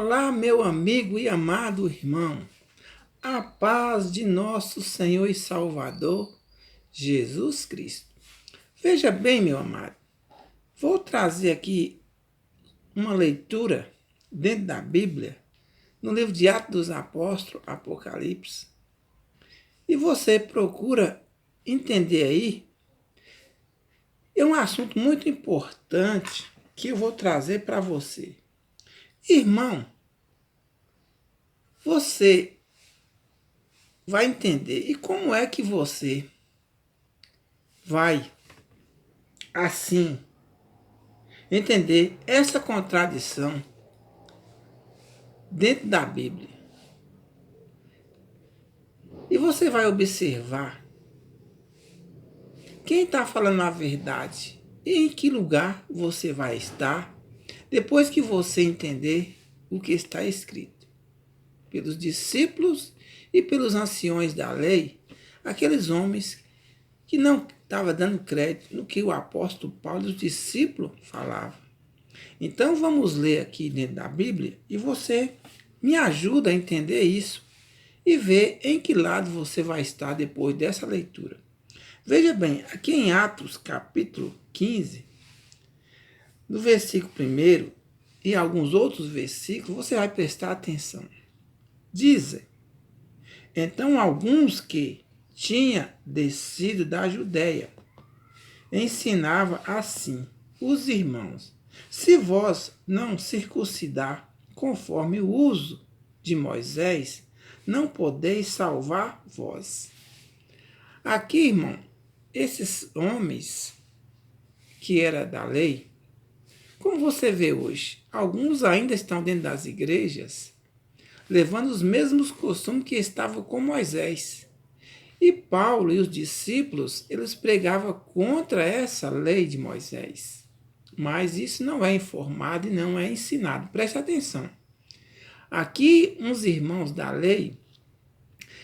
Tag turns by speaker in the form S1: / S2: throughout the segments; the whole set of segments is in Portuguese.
S1: Olá, meu amigo e amado irmão, a paz de nosso Senhor e Salvador, Jesus Cristo. Veja bem, meu amado, vou trazer aqui uma leitura dentro da Bíblia, no livro de Atos dos Apóstolos, Apocalipse, e você procura entender aí, é um assunto muito importante que eu vou trazer para você. Irmão, você vai entender. E como é que você vai, assim, entender essa contradição dentro da Bíblia? E você vai observar quem está falando a verdade e em que lugar você vai estar depois que você entender o que está escrito pelos discípulos e pelos anciões da lei, aqueles homens que não estavam dando crédito no que o apóstolo Paulo e os discípulos falavam. Então vamos ler aqui dentro da Bíblia e você me ajuda a entender isso e ver em que lado você vai estar depois dessa leitura. Veja bem, aqui em Atos capítulo 15, no versículo 1 e alguns outros versículos, você vai prestar atenção. Dizem, então alguns que tinham descido da Judéia ensinava assim os irmãos: se vós não circuncidar conforme o uso de Moisés, não podeis salvar vós. Aqui, irmão, esses homens que eram da lei, como você vê hoje, alguns ainda estão dentro das igrejas, levando os mesmos costumes que estavam com Moisés. E Paulo e os discípulos, eles pregavam contra essa lei de Moisés. Mas isso não é informado e não é ensinado. Preste atenção. Aqui, uns irmãos da lei,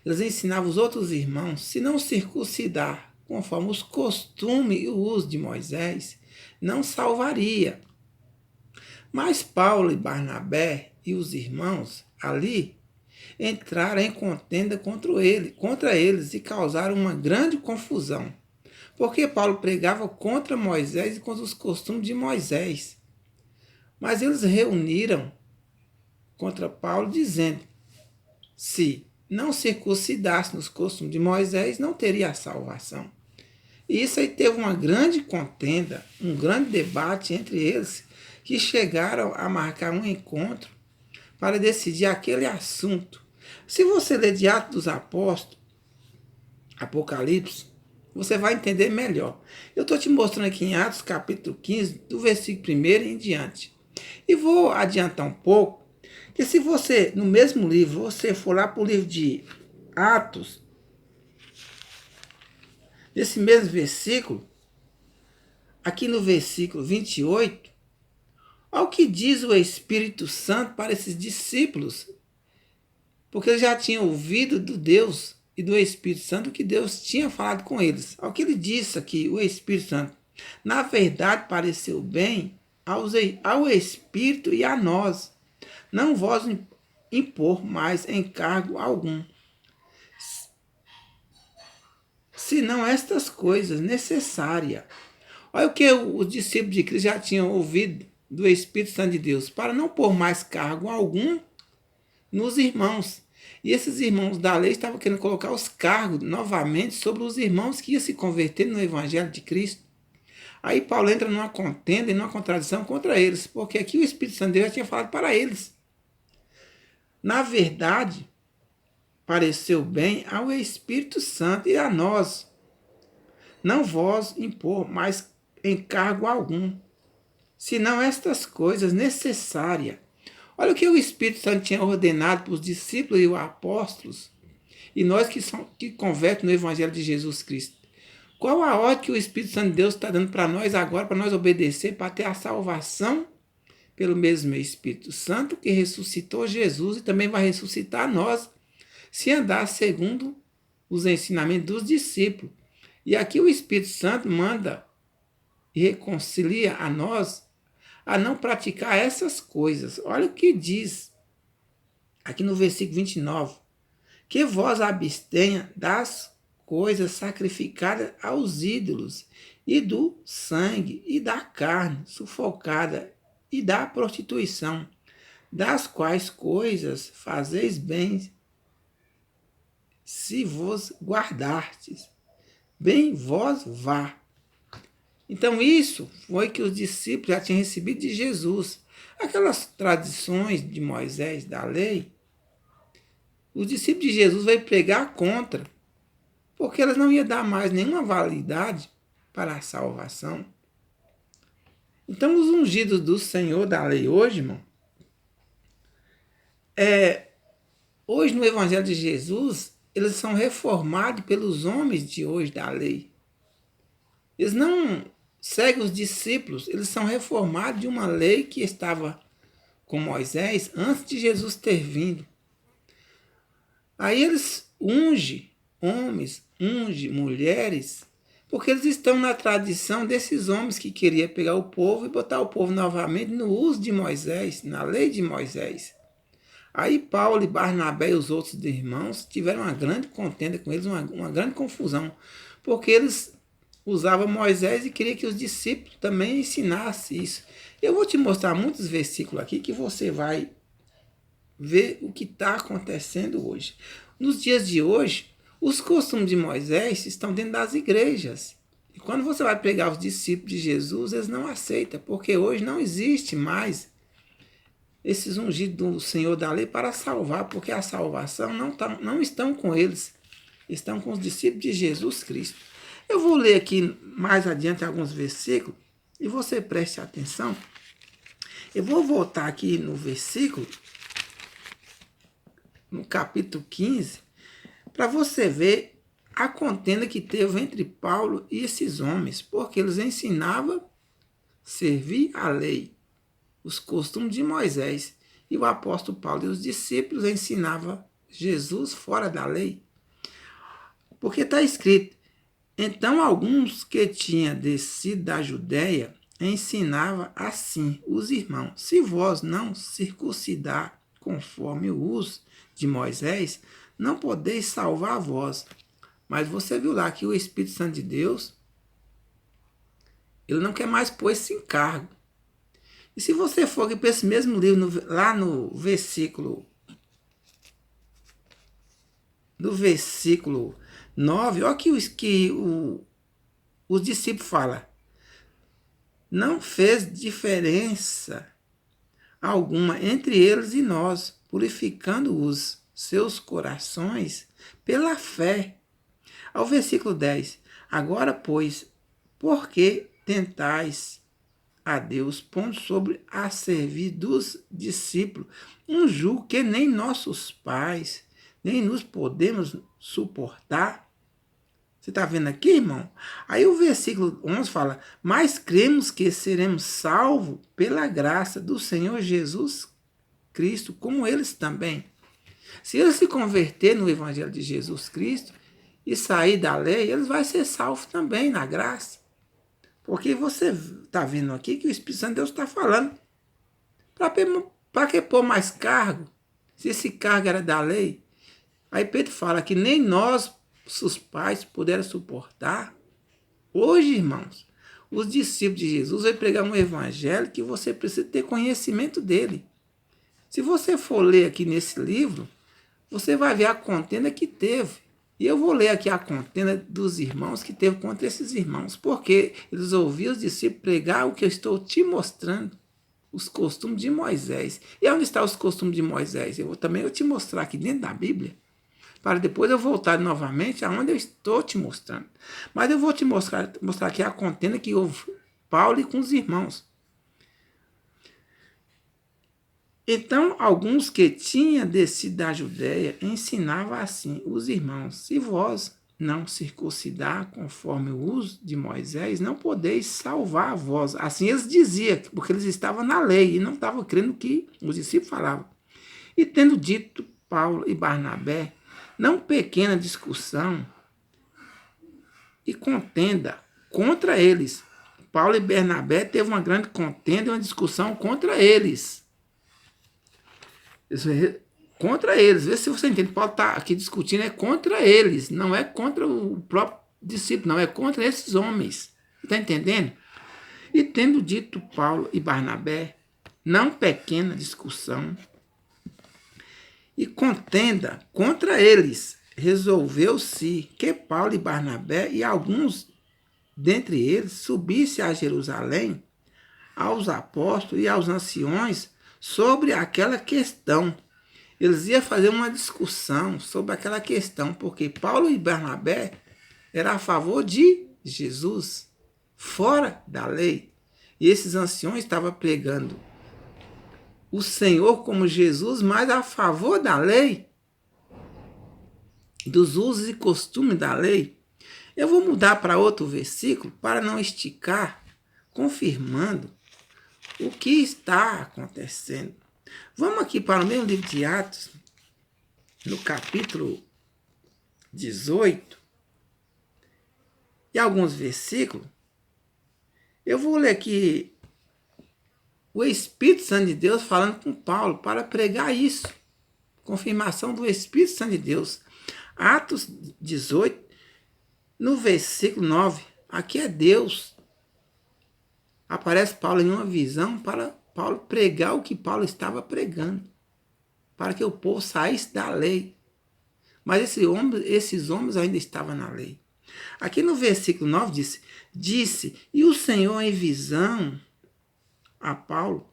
S1: eles ensinavam os outros irmãos, se não circuncidar conforme os costumes e o uso de Moisés, não salvaria. Mas Paulo e Barnabé e os irmãos ali entraram em contenda contra eles e causaram uma grande confusão. Porque Paulo pregava contra Moisés e contra os costumes de Moisés. Mas eles reuniram contra Paulo dizendo, se não circuncidasse nos costumes de Moisés, não teria a salvação. E isso aí teve uma grande contenda, um grande debate entre eles, que chegaram a marcar um encontro para decidir aquele assunto. Se você ler de Atos dos Apóstolos, Apocalipse, você vai entender melhor. Eu estou te mostrando aqui em Atos capítulo 15, do versículo 1 em diante. E vou adiantar um pouco, que se você, no mesmo livro, você for lá para o livro de Atos, nesse mesmo versículo, aqui no versículo 28, olha o que diz o Espírito Santo para esses discípulos, porque eles já tinham ouvido do Deus e do Espírito Santo que Deus tinha falado com eles. Olha o que ele disse aqui, o Espírito Santo. Na verdade, pareceu bem ao Espírito e a nós, não vos impor mais encargo algum, senão estas coisas necessárias. Olha o que os discípulos de Cristo já tinham ouvido do Espírito Santo de Deus, para não pôr mais cargo algum nos irmãos. E esses irmãos da lei estavam querendo colocar os cargos novamente sobre os irmãos que iam se converter no Evangelho de Cristo. Aí Paulo entra numa contenda e numa contradição contra eles, porque aqui o Espírito Santo de Deus já tinha falado para eles. Na verdade, pareceu bem ao Espírito Santo e a nós, não vos impor mais encargo algum, senão estas coisas necessárias. Olha o que o Espírito Santo tinha ordenado para os discípulos e os apóstolos, e nós que convertem no Evangelho de Jesus Cristo. Qual a ordem que o Espírito Santo de Deus está dando para nós agora, para nós obedecer, para ter a salvação pelo mesmo Espírito Santo que ressuscitou Jesus e também vai ressuscitar nós, se andar segundo os ensinamentos dos discípulos. E aqui o Espírito Santo manda e reconcilia a nós a não praticar essas coisas. Olha o que diz aqui no versículo 29, que vós abstenha das coisas sacrificadas aos ídolos, e do sangue, e da carne sufocada, e da prostituição, das quais coisas fazeis bem, se vos guardardes. Bem vós vá. Então isso foi que os discípulos já tinham recebido de Jesus. Aquelas tradições de Moisés, da lei, os discípulos de Jesus veio pregar contra, porque elas não iam dar mais nenhuma validade para a salvação. Então os ungidos do Senhor da lei hoje, irmão, hoje no Evangelho de Jesus, eles são reformados pelos homens de hoje da lei. Eles não seguem os discípulos, eles são reformados de uma lei que estava com Moisés antes de Jesus ter vindo. Aí eles ungem homens, ungem mulheres, porque eles estão na tradição desses homens que queriam pegar o povo e botar o povo novamente no uso de Moisés, na lei de Moisés. Aí Paulo e Barnabé e os outros irmãos tiveram uma grande contenda com eles, uma grande confusão, porque eles usavam Moisés e queriam que os discípulos também ensinassem isso. Eu vou te mostrar muitos versículos aqui que você vai ver o que está acontecendo hoje. Nos dias de hoje, os costumes de Moisés estão dentro das igrejas. E quando você vai pregar os discípulos de Jesus, eles não aceitam, porque hoje não existe mais esses ungidos do Senhor da lei para salvar, porque a salvação não estão com eles, estão com os discípulos de Jesus Cristo. Eu vou ler aqui mais adiante alguns versículos e você preste atenção. Eu vou voltar aqui no versículo, no capítulo 15, para você ver a contenda que teve entre Paulo e esses homens, porque eles ensinavam a servir a lei, os costumes de Moisés, e o apóstolo Paulo e os discípulos ensinavam Jesus fora da lei. Porque está escrito, então alguns que tinham descido da Judéia ensinavam assim os irmãos, se vós não circuncidar conforme o uso de Moisés, não podeis salvar vós. Mas você viu lá que o Espírito Santo de Deus, ele não quer mais pôr esse encargo. E se você for aqui para esse mesmo livro, lá no versículo 9, olha que os discípulos falam. Não fez diferença alguma entre eles e nós, purificando os seus corações pela fé. Ao versículo 10. Agora, pois, por que tentais a Deus, pondo sobre a servir dos discípulos um jugo que nem nossos pais, nem nos podemos suportar? Você está vendo aqui, irmão? Aí o versículo 11 fala, mas cremos que seremos salvos pela graça do Senhor Jesus Cristo, como eles também. Se eles se converter no Evangelho de Jesus Cristo e sair da lei, eles vão ser salvos também na graça. Porque você está vendo aqui que o Espírito Santo de Deus está falando. Para que pôr mais cargo? Se esse cargo era da lei. Aí Pedro fala que nem nós, os pais, puderam suportar. Hoje, irmãos, os discípulos de Jesus vão pregar um evangelho que você precisa ter conhecimento dele. Se você for ler aqui nesse livro, você vai ver a contenda que teve. E eu vou ler aqui a contenda dos irmãos que teve contra esses irmãos, porque eles ouviram os discípulos pregar o que eu estou te mostrando, os costumes de Moisés. E onde estão os costumes de Moisés? Eu vou também te mostrar aqui dentro da Bíblia, para depois eu voltar novamente aonde eu estou te mostrando. Mas eu vou te mostrar aqui a contenda que houve Paulo e com os irmãos. Então, alguns que tinham descido da Judéia ensinavam assim os irmãos, se vós não circuncidar conforme o uso de Moisés, não podeis salvar a vós. Assim eles diziam, porque eles estavam na lei e não estavam crendo que os discípulos falavam. E tendo dito Paulo e Barnabé, não pequena discussão e contenda contra eles. Paulo e Barnabé teve uma grande contenda e uma discussão contra eles. Eles Contra eles. Vê se você entende. Paulo está aqui discutindo, é contra eles. Não é contra o próprio discípulo, não. É contra esses homens. Está entendendo? E tendo dito Paulo e Barnabé, não pequena discussão e contenda contra eles, resolveu-se que Paulo e Barnabé e alguns dentre eles subissem a Jerusalém aos apóstolos e aos anciões sobre aquela questão. Eles iam fazer uma discussão sobre aquela questão, porque Paulo e Barnabé eram a favor de Jesus, fora da lei. E esses anciões estavam pregando o Senhor como Jesus, mas a favor da lei, dos usos e costumes da lei. Eu vou mudar para outro versículo para não esticar, confirmando o que está acontecendo. Vamos aqui para o mesmo livro de Atos, no capítulo 18, e alguns versículos. Eu vou ler aqui o Espírito Santo de Deus falando com Paulo para pregar isso. Confirmação do Espírito Santo de Deus. Atos 18, no versículo 9. Aqui é Deus. Aparece Paulo em uma visão para Paulo pregar o que Paulo estava pregando, para que o povo saísse da lei. Mas esses homens ainda estavam na lei. Aqui no versículo 9 disse, e o Senhor em visão a Paulo,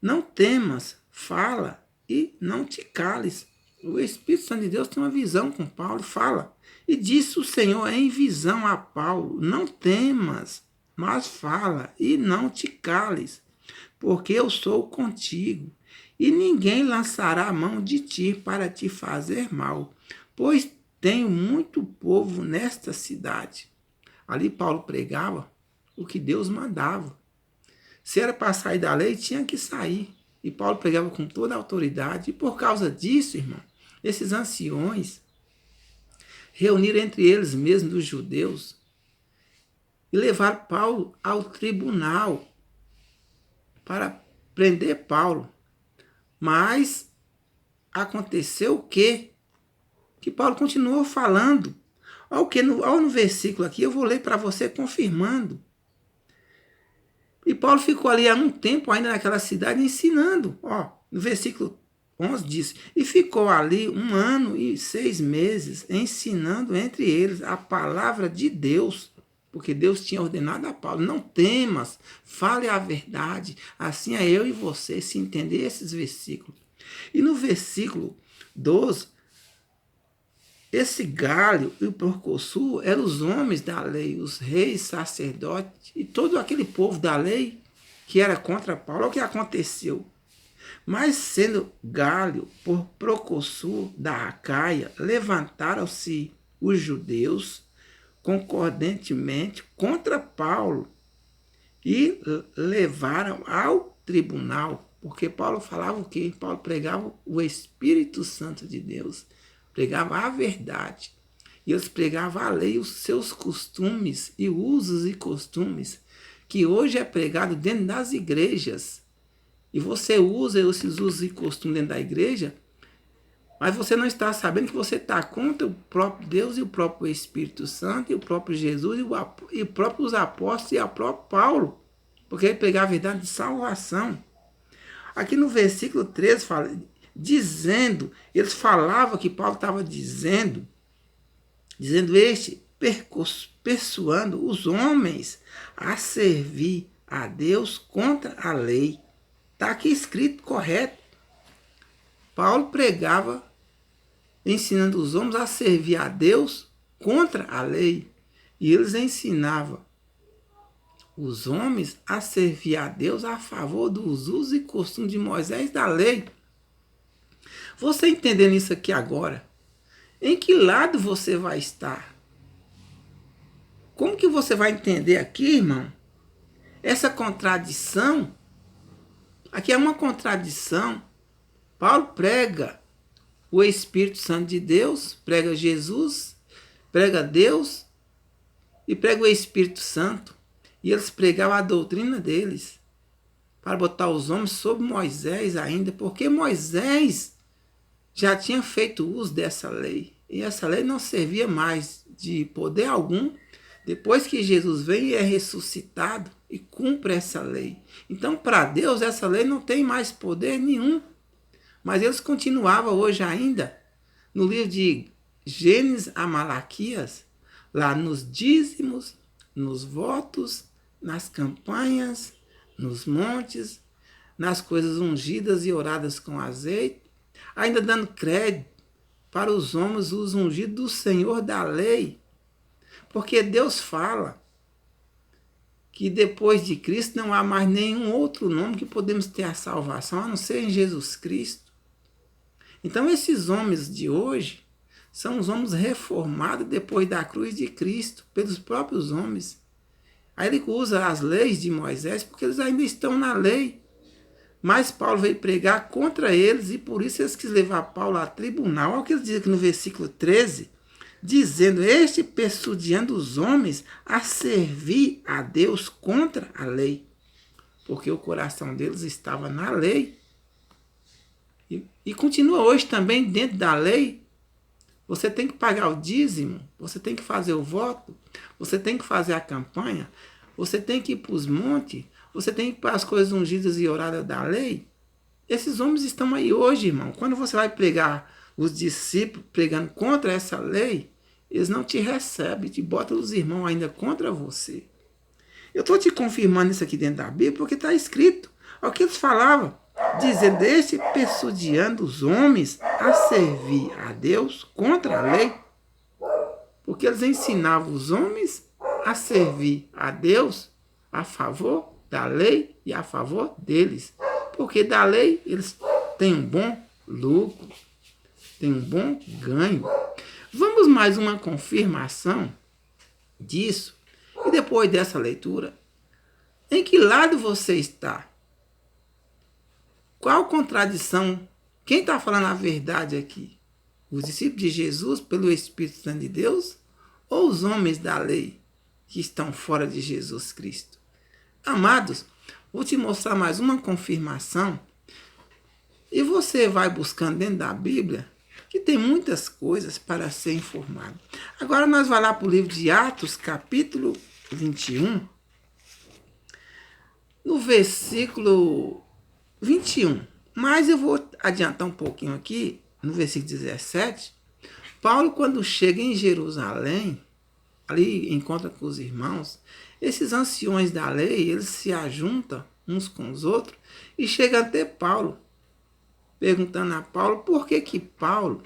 S1: não temas, fala e não te cales. O Espírito Santo de Deus tem uma visão com Paulo e fala. E disse o Senhor em visão a Paulo, não temas, mas fala e não te cales, porque eu sou contigo, e ninguém lançará a mão de ti para te fazer mal, pois tenho muito povo nesta cidade. Ali Paulo pregava o que Deus mandava. Se era para sair da lei, tinha que sair. E Paulo pregava com toda a autoridade. E por causa disso, irmão, esses anciões reuniram entre eles mesmos os judeus e levaram Paulo ao tribunal para prender Paulo. Mas aconteceu o quê? Que Paulo continuou falando. Olha no versículo aqui, eu vou ler para você confirmando. E Paulo ficou ali há um tempo ainda naquela cidade ensinando. No versículo 11 diz, e ficou ali 1 ano e 6 meses ensinando entre eles a palavra de Deus, porque Deus tinha ordenado a Paulo, não temas, fale a verdade, assim é eu e você, se entender esses versículos. E no versículo 12, esse Galho e o Proconsul eram os homens da lei, os reis, sacerdotes e todo aquele povo da lei que era contra Paulo. Olha o que aconteceu. Mas sendo Galho por Proconsul da Acaia, levantaram-se os judeus concordantemente contra Paulo e levaram ao tribunal. Porque Paulo falava o quê? Paulo pregava o Espírito Santo de Deus. Pregava a verdade. E eles pregavam a lei, os seus costumes e usos e costumes, que hoje é pregado dentro das igrejas. E você usa esses usos e costumes dentro da igreja, mas você não está sabendo que você está contra o próprio Deus e o próprio Espírito Santo e o próprio Jesus e próprio os apóstolos e o próprio Paulo, porque ele pregava a verdade de salvação. Aqui no versículo 13 fala, dizendo, eles falavam que Paulo estava dizendo persuando os homens a servir a Deus contra a lei. Está aqui escrito correto. Paulo pregava, ensinando os homens a servir a Deus contra a lei. E eles ensinavam os homens a servir a Deus a favor dos usos e costumes de Moisés da lei. Você entendendo isso aqui agora, em que lado você vai estar? Como que você vai entender aqui, irmão? Essa contradição, aqui é uma contradição. Paulo prega o Espírito Santo de Deus, prega Jesus, prega Deus e prega o Espírito Santo. E eles pregavam a doutrina deles. para botar os homens sobre Moisés ainda, porque Moisés já tinha feito uso dessa lei. E essa lei não servia mais de poder algum depois que Jesus vem e é ressuscitado e cumpre essa lei. Então, para Deus, essa lei não tem mais poder nenhum. Mas eles continuavam hoje ainda, no livro de Gênesis a Malaquias, lá nos dízimos, nos votos, nas campanhas, nos montes, nas coisas ungidas e oradas com azeite, ainda dando crédito para os homens, os ungidos do Senhor da lei. Porque Deus fala que depois de Cristo não há mais nenhum outro nome que podemos ter a salvação, a não ser em Jesus Cristo. Então esses homens de hoje são os homens reformados depois da cruz de Cristo, pelos próprios homens. Aí ele usa as leis de Moisés porque eles ainda estão na lei. Mas Paulo veio pregar contra eles e por isso eles quis levar Paulo a tribunal. Olha o que ele diz aqui no versículo 13, dizendo: este persuadiando os homens a servir a Deus contra a lei, porque o coração deles estava na lei. E continua hoje também dentro da lei. Você tem que pagar o dízimo, você tem que fazer o voto, você tem que fazer a campanha, você tem que ir para os montes, você tem que ir para as coisas ungidas e oradas da lei. Esses homens estão aí hoje, irmão. Quando você vai pregar os discípulos pregando contra essa lei, eles não te recebem, te botam os irmãos ainda contra você. Eu estou te confirmando isso aqui dentro da Bíblia porque está escrito. Olha o que eles falavam, dizendo: este persuadiando os homens a servir a Deus contra a lei. Porque eles ensinavam os homens a servir a Deus a favor da lei e a favor deles. Porque da lei eles têm um bom lucro, têm um bom ganho. Vamos mais uma confirmação disso. E depois dessa leitura, em que lado você está? Qual contradição? Quem está falando a verdade aqui? Os discípulos de Jesus pelo Espírito Santo de Deus ou os homens da lei que estão fora de Jesus Cristo? Amados, vou te mostrar mais uma confirmação e você vai buscando dentro da Bíblia que tem muitas coisas para ser informado. Agora nós vamos lá para o livro de Atos, capítulo 21, no versículo 21. Mas eu vou adiantar um pouquinho aqui, no versículo 17. Paulo, quando chega em Jerusalém, ali encontra com os irmãos, esses anciões da lei, eles se ajuntam uns com os outros e chegam até Paulo, perguntando a Paulo por que Paulo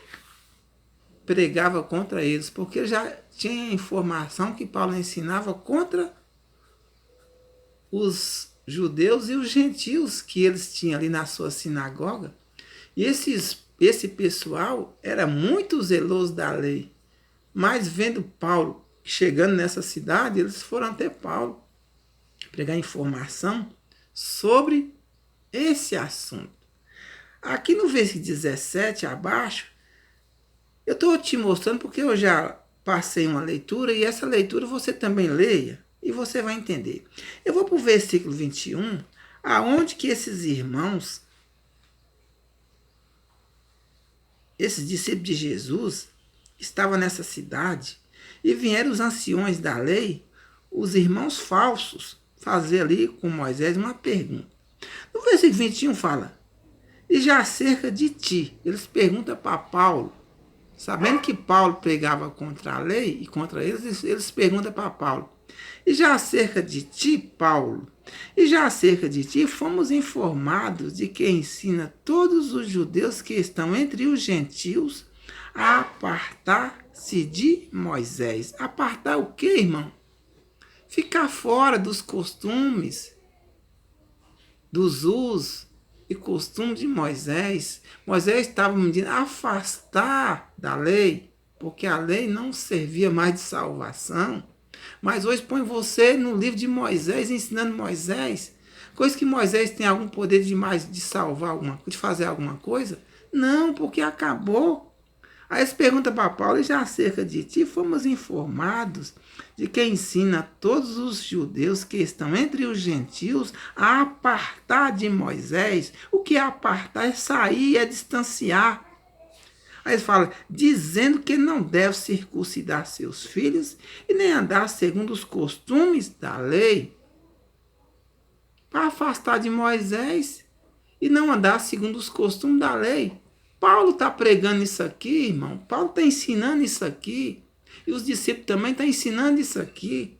S1: pregava contra eles, porque já tinha informação que Paulo ensinava contra os judeus e os gentios que eles tinham ali na sua sinagoga. E esse pessoal era muito zeloso da lei, mas vendo Paulo chegando nessa cidade, eles foram até Paulo pregar informação sobre esse assunto. Aqui no versículo 17 abaixo, eu estou te mostrando porque eu já passei uma leitura e essa leitura você também leia e você vai entender. Eu vou para o versículo 21, aonde que esses irmãos, esses discípulos de Jesus, estavam nessa cidade e vieram os anciões da lei, os irmãos falsos, fazer ali com Moisés uma pergunta. No versículo 21 fala: e já acerca de ti, eles perguntam para Paulo, sabendo que Paulo pregava contra a lei e contra eles perguntam para Paulo: e já acerca de ti, Paulo, e já acerca de ti fomos informados de que ensina todos os judeus que estão entre os gentios a apartar-se de Moisés. Apartar o quê, irmão? Ficar fora dos costumes, dos usos e costumes de Moisés. Moisés estava medindo afastar da lei, porque a lei não servia mais de salvação. Mas hoje põe você no livro de Moisés, ensinando Moisés, coisa que Moisés tem algum poder demais de salvar alguma coisa, de fazer alguma coisa? Não, porque acabou. Aí eles perguntam para Paulo, e já acerca de ti fomos informados de que ensina todos os judeus que estão entre os gentios a apartar de Moisés. O que é apartar? É sair, é distanciar. Aí eles falam, dizendo que não deve circuncidar seus filhos e nem andar segundo os costumes da lei. Para afastar de Moisés e não andar segundo os costumes da lei. Paulo está pregando isso aqui, irmão. Paulo está ensinando isso aqui. E os discípulos também estão ensinando isso aqui.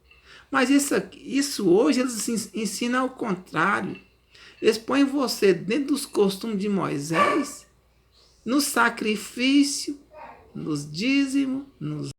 S1: Mas isso hoje eles ensinam ao contrário. Eles põem você dentro dos costumes de Moisés, no sacrifício, nos dízimos, nos